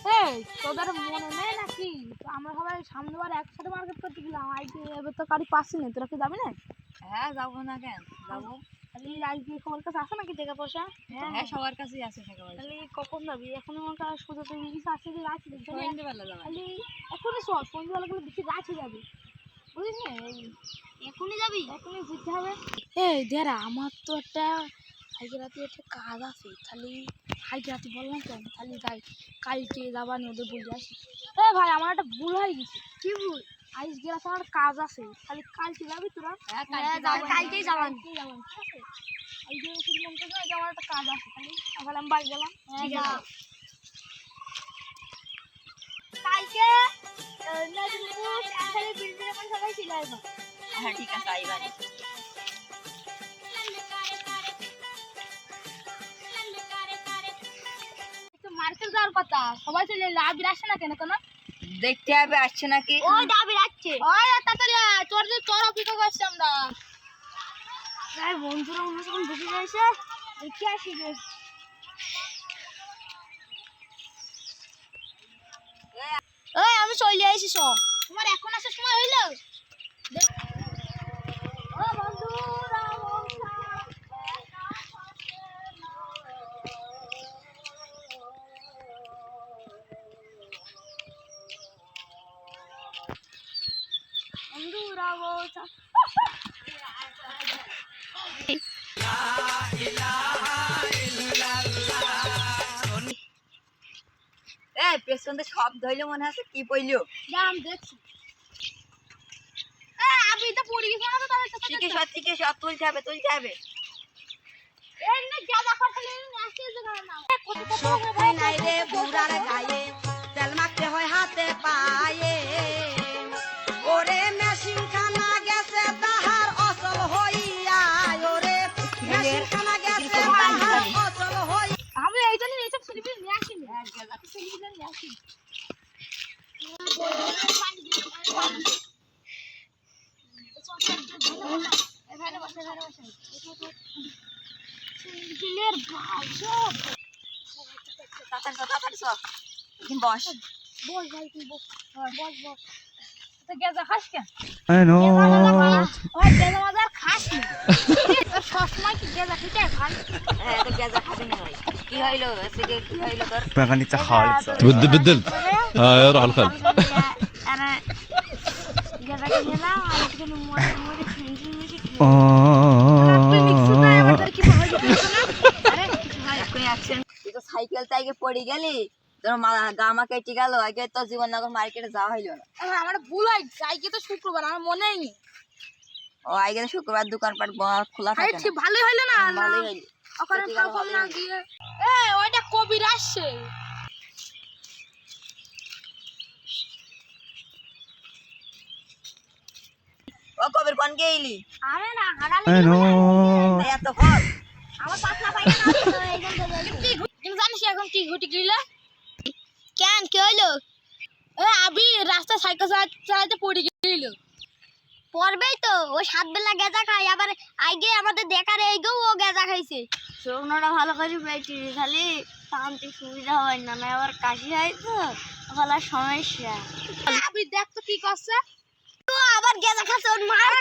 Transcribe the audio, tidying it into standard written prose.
এই তোদের মনে নেই নাকি আমরা সবাই সামনেবার একসাথে মার্কেট করতে গেলাম আজকে এবার তো গাড়ি পাচ্ছি না তোরা কি যাবি না? হ্যাঁ যাবো না কেন যাবো। তাহলে আজকে সবার কাছে আসে নাকি টাকা পয়সা? হ্যাঁ সবার কাছেই আছে টাকা পয়সা। তাহলে কখন যাবি? এখন আমার কাছে সোজা তো কিছু আছে যে রাখি সন্ধ্যেবেলা যাবো। তাহলে এখনই চল সন্ধ্যাবেলা গেলে বেশি রাখি যাবে বুঝিস না? এখনই যাবি? এখনই যেতে হবে। এই দেরা আমার তো একটা আজকে রাতে একটা কাজ আছে তাহলে আজকে রাতে বললাম কেন তাহলে যাই কালকে যাবানি ওদের বলে আসি। এ ভাই আমার একটা ভুল হয়ে গেছে। কি ভুল? আজকে রাতে আমার কাজ আছে তাহলে কালকে যাবি তোরা? হ্যাঁ কালকেই যাবানি ঠিক আছে। আজকে শুধু মন করে যে আমার একটা কাজ আছে তাহলে তাহলে আমি বাড়ি গেলাম। কালকে নাজমুল একসাথে বিল্ডিং এর সবাই ছিল এখন। হ্যাঁ ঠিক আছে আইবানি। মার্কেট যাওয়ার কথা সবাই চলে এলো আবির আসছে না কেন কোনো? দেখতে হবে আসছে নাকি। ওই আবির আসছে। ওই তাড়াতাড়ি তোর অপেক্ষা করছি আমরা। এই বন্ধুরা মনে হচ্ছে ঢুকে গেছে দেখি আসি রে। এই আমি চলে আসি সব। তোমার এখন আসার সময় হইলো? ও বন্ধুরা বন্ধুরা বলছা এই পেছন দিয়ে শব্দ হইলো মনে আছে কি পইলো? নাম দেখছি। এ আবি তো পড়ে গেছে না তো তাহলে তো থেকে সব তুলতে হবে। এই না যা দেখা খালি আসছে জায়গা না কত শক্তি নাই রে বুড়ার গায়ে তেল মাখতে হয় হাতে পায়ে ওরে মেশিন খানা গেছে তাহার অচল হইয়া ওরে মেশিন খানা গেছে তাহার অচল হই। আমি এই জন্য এইসব ছবি নিয়ে আসি না ছবি নিয়ে আসি। এখানে বসে সিঙ্গেলের ভাষা তাড়াতাড়ি সব বস বস ভাই তুই বস বস তো গেজা খাস কেন? I know. ওই গেজা মাজার খাস না সবসময় কি গেজা খেতে খাস? হ্যাঁ তো গেজা খাবি না ভাই। কি হইলো আজকে কি হইলো তোর? مغنيتها خالص بدلت يروح على الخلف انا গেজা খেয়ে না আর একটু মোড়ে মোড়ে ফিনিশিং মিশি তুই তো সাইকেল টাইকে পড়ে গেলি তোর গামা কেটে গেল আগে তো জীবননগর মার্কেটে যাওয়া হইলো না। আমার ভুল হয়েছে আজকে তো শুক্রবার আমার মনেই নেই। ও আগে তো শুক্রবার দোকানপাট খোলা আরে থাকে ঠিক ভালোই হইলো না ভালোই হইলো। ওখানে খাবো না গিয়ে এই ওইটা কবির আসছে। ও কবির কোন গেইলি? আরে না হারালি I know. এত ফল আমার পাতলা পায়খানা আছে তো এইখান থেকে তুমি জানিস এখন কি ঘটে গেল? কেন কি হইলো? এ আবি রাস্তা সাইকেল চালাতে পড়ে গেল। পড়বেই তো ও সাত বেলা গেজা খায় আবার আগে আমাদের দেখার এইগো ও গেজা খাইছে। শুকনোটা ভালো করে পেয়েছি খালি শান্তি সুবিধা হয় না না আবার কাশি হয় তো ভালো সমস্যা। আবি দেখ তো কি করছে তো আবার গেজা খাচ্ছে ওর মার